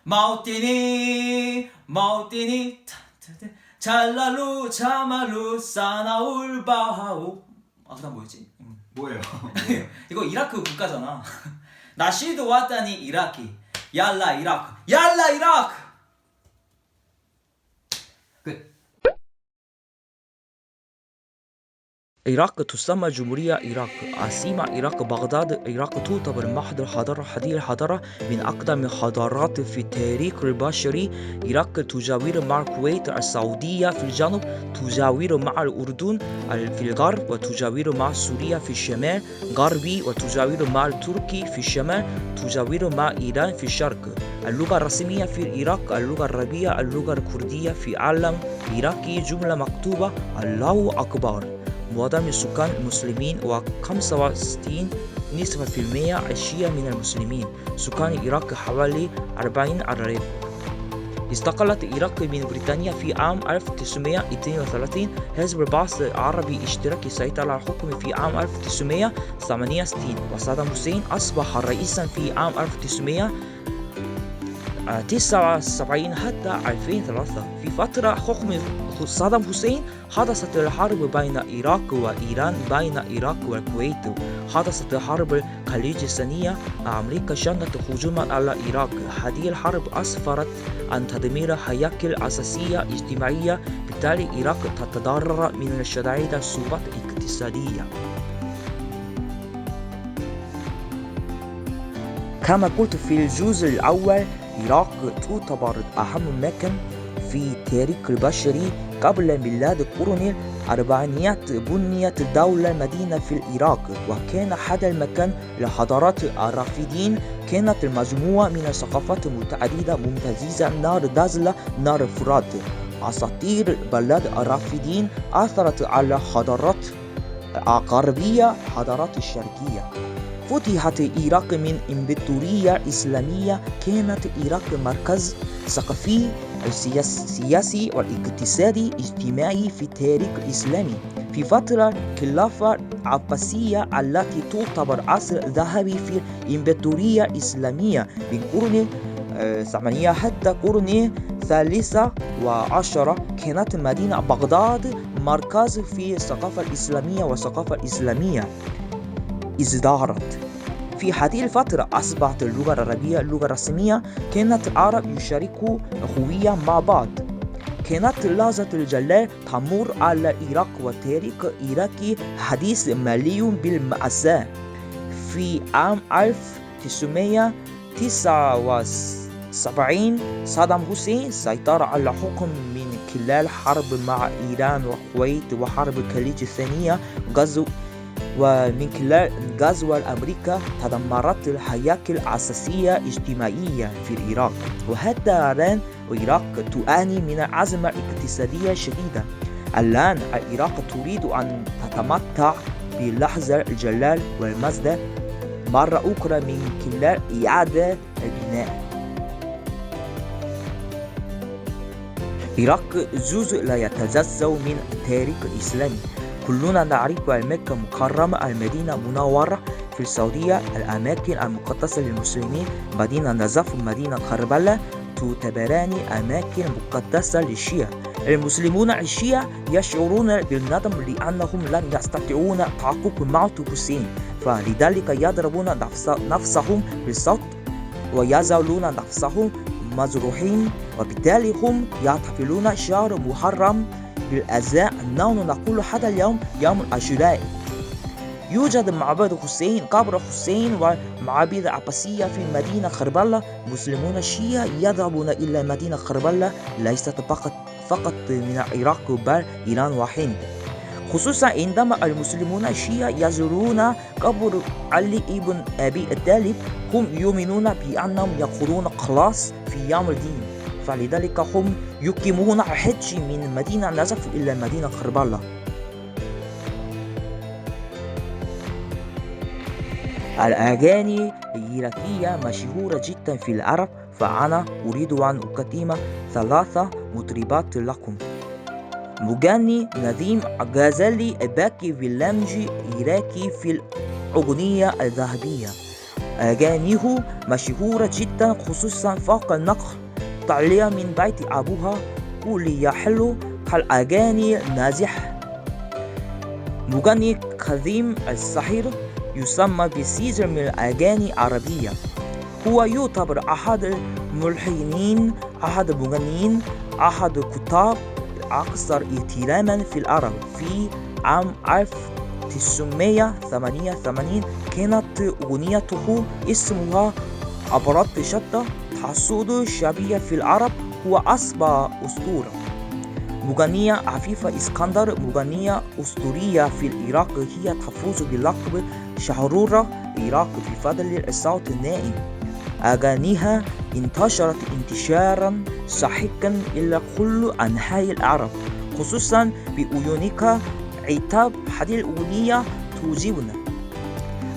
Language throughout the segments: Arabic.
마오띠니 마오띠니 잘랄루 자말루 사나울 바하우. 그다음 뭐였지? 뭐예요? 이거 이라크 국가잖아. 나시드 왔다니 이라키 얄라 이라크 얄라 이라크. العراق تسمى جمهورية العراق. عاصمة العراق بغداد. العراق تعتبر محضر حضارة حديث الحضارة من أقدم الحضارات في التاريخ البشري. العراق تجاور مع الكويت السعودية في الجنوب، تجاور مع الأردن في الغرب، وتجاور مع سوريا في الشمال غربي، وتجاور مع تركيا في الشمال، تجاور مع إيران في الشرق. اللغة الرسمية في العراق اللغة العربية. اللغة الكردية في علم العراقي جملة مكتوبة الله أكبر. معظم السكان المسلمين و65% عشية من المسلمين. سكان العراق حوالي 40,000. استقلت العراق من بريطانيا في عام 1932. حزب البعث العربي الاشتراكي سيطر على الحكم في عام 1968، وصدام حسين أصبح رئيسا في عام 1979 حتى 2003. في فترة حكم صدام حسين حدثت الحرب بين العراق وإيران، بين العراق والكويت. حدثت حرب الخليج الثانية. أمريكا شنت هجوما على العراق. هذه الحرب أسفرت عن تدمير هياكل أساسية اجتماعية، بالتالي العراق تتضرر من شدائد الصعوبات الاقتصادية. كما قلت في الجزء الأول، العراق تعتبر أهم مكان في التاريخ البشري. قبل ميلاد القرن الأربعينيات بنيت دولة مدينة في العراق، وكان هذا المكان لحضارات الرافدين. كانت المجموعة من الثقافات المتعددة ممتازة. نهر دجلة، نهر الفرات. أساطير بلاد الرافدين أثرت على حضارات الغربية، حضارات الشرقية. فتحت العراق من إمبراطورية إسلامية. كانت العراق مركز ثقافي سياسي والاقتصادي اجتماعي في التاريخ الإسلامي. في فترة الخلافة العباسية التي تعتبر عصر ذهبي في الإمبراطورية الإسلامية من قرن 8 حتى قرن 13، كانت مدينة بغداد مركز في الثقافة الإسلامية والثقافة الإسلامية ازدهرت. في هذه الفترة أصبحت اللغة العربية اللغة الرسمية. كانت العرب يشاركوا هوية مع بعض. كانت لحظة الجلال تمر على العراق والتاريخ العراقي حديث مليء بالمأساة. في عام 1979 صدام حسين سيطر على الحكم من خلال حرب مع إيران والكويت وحرب الخليج الثانية. ومن خلال غزو أمريكا تدمرت الهياكل الأساسية الاجتماعية في العراق، وحتى الآن العراق تعاني من أزمة اقتصادية شديدة. الآن العراق تريد أن تتمتع بلحظة الجلال والمجد مرة أخرى من خلال إعادة البناء. العراق جزء لا يتجزأ من التاريخ الإسلامي. كلنا نعرف مكة المكرمة، المدينة المنورة في السعودية، الأماكن المقدسة للمسلمين، مدينة نجف، مدينة كربلاء تعتبران أماكن مقدسة للشيعة. المسلمون الشيعة يشعرون بالندم لأنهم لم يستطيعون تحقق موت حسين، فلذلك يضربون نفسهم بالصوت ويزعلون نفسهم مجروحين، وبالتالي هم يحتفلون شهر محرم بالأزاء. نحن نقول هذا اليوم يوم عاشوراء. يوجد معبد حسين، قبر حسين، ومعابد عباسية في مدينة كربلاء. مسلمون الشيعة يذهبون إلى مدينة كربلاء ليست فقط من العراق بل إيران وهند، خصوصا عندما المسلمون الشيعة يزورون قبر علي ابن أبي طالب. هم يؤمنون بأنهم يدخلون خلاص في يوم الدين، فلذلك هم يقيمون الحج من مدينة نجف إلى مدينة كربلاء. الأغاني العراقية مشهورة جدا في العرب، فأنا أريد أن أقدم 3 مطربات لكم. مغني نديم غزالي باكي فيلمجي عراقي في الأغنية الذهبية. أغانيه مشهورة جدا خصوصا فوق النقل تعليق من بيت أبوها قولي يا حلو كالأغاني الناجحة. مغني كاظم الساهر يسمى بسجل من الأغاني العربية. هو يعتبر أحد الملحنين، أحد المغنيين، أحد الكتاب الأكثر اهتماما في العرب. في عام 1988 كانت أغنيته اسمها أبرد شدة تحصد شعبية في العرب. هو أصبح أسطورة. مغنية عفيفة اسكندر مغنية أسطورية في العراق، هي تفوز بلقب شهرورة العراق بفضل الصوت الناعم. أغانيها انتشرت انتشارا ساحقا إلى كل أنحاء العرب، خصوصا بأيونيكا عتاب هذه الأغنية تعجبنا.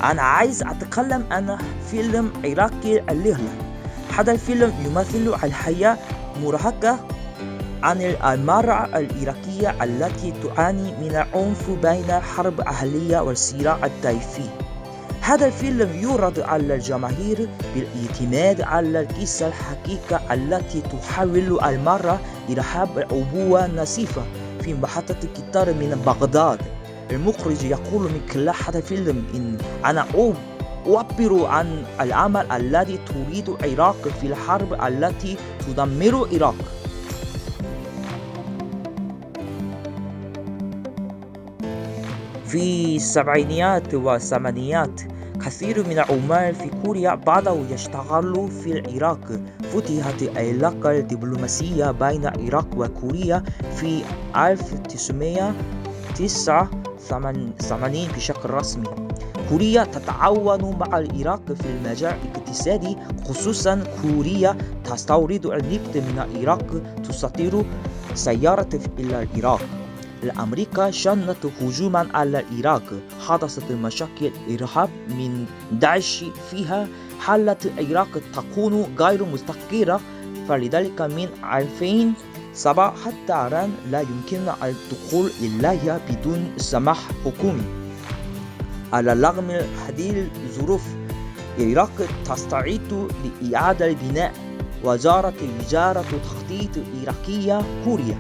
أنا عايز أتكلم عن فيلم عراقي الليلة. هذا الفيلم يمثل الحياة مرهقة عن المرأة العراقية التي تعاني من العنف بين الحرب الأهلية والصراع الطائفي. هذا الفيلم يعرض على الجماهير بالاعتماد على القصة الحقيقية التي تحول المرأة إلى حب الأبوة النزيفة في محطة القطار من بغداد. المخرج يقول من خلال هذا الفيلم إن أنا أعبر عن العمل الذي تريد العراق في الحرب التي تدمر العراق. في السبعينيات والثمانينات كثير من العمال في كوريا بدأوا يشتغلوا في العراق. فتحت العلاقة الدبلوماسية بين العراق وكوريا في 1989 بشكل رسمي. كوريا تتعاون مع العراق في المجال الاقتصادي، خصوصا كوريا تستورد النفط من العراق تصدر سيارات إلى العراق. أمريكا شنت هجوما على العراق. حدثت مشاكل إرهاب من داعش فيها حالة العراق تكون غير مستقرة، فلذلك من 2007 حتى الآن لا يمكن الدخول إليها بدون سماح حكومي. على الرغم من هذه الظروف العراق تستعد لإعادة البناء. وزارة التخطيط العراقية كوريا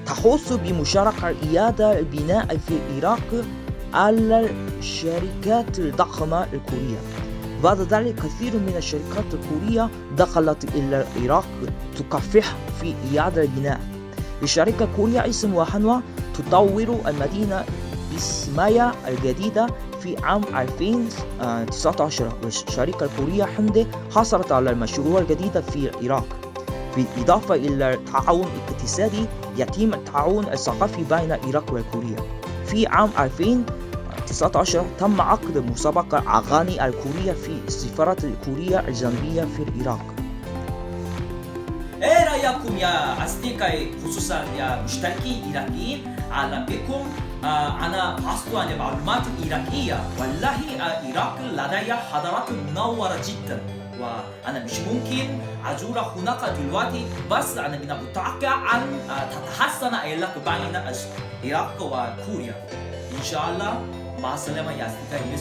تحث بمشاركة إعادة البناء في العراق على الشركات الضخمة الكورية. بعد ذلك كثير من الشركات الكورية دخلت إلى العراق تكافح في إعادة البناء. الشركة الكورية اسمها هانوا تطور المدينة باسمها الجديدة في عام 2019. والشركة الكورية هيونداي حصلت على المشروع الجديد في العراق. بالإضافة إلى التعاون الاقتصادي يتم التعاون الثقافي بين العراق وكوريا. في عام 2019 تم عقد مسابقة أغاني الكورية في السفارة الكورية الجنوبية في العراق. ايه رأيكم يا أصدقائي، خصوصا يا مشتركي عراقيين؟ أهلا بكم. أنا بحثت عن معلومات عراقية. والله العراق لديها حضارات منورة جدا، وأنا مش ممكن أزور هناك دلوقتي، بس أنا من المتوقع أن تتحسن العلاقة بين العراق وكوريا إن شاء الله. مع السلامة يا أصدقائي.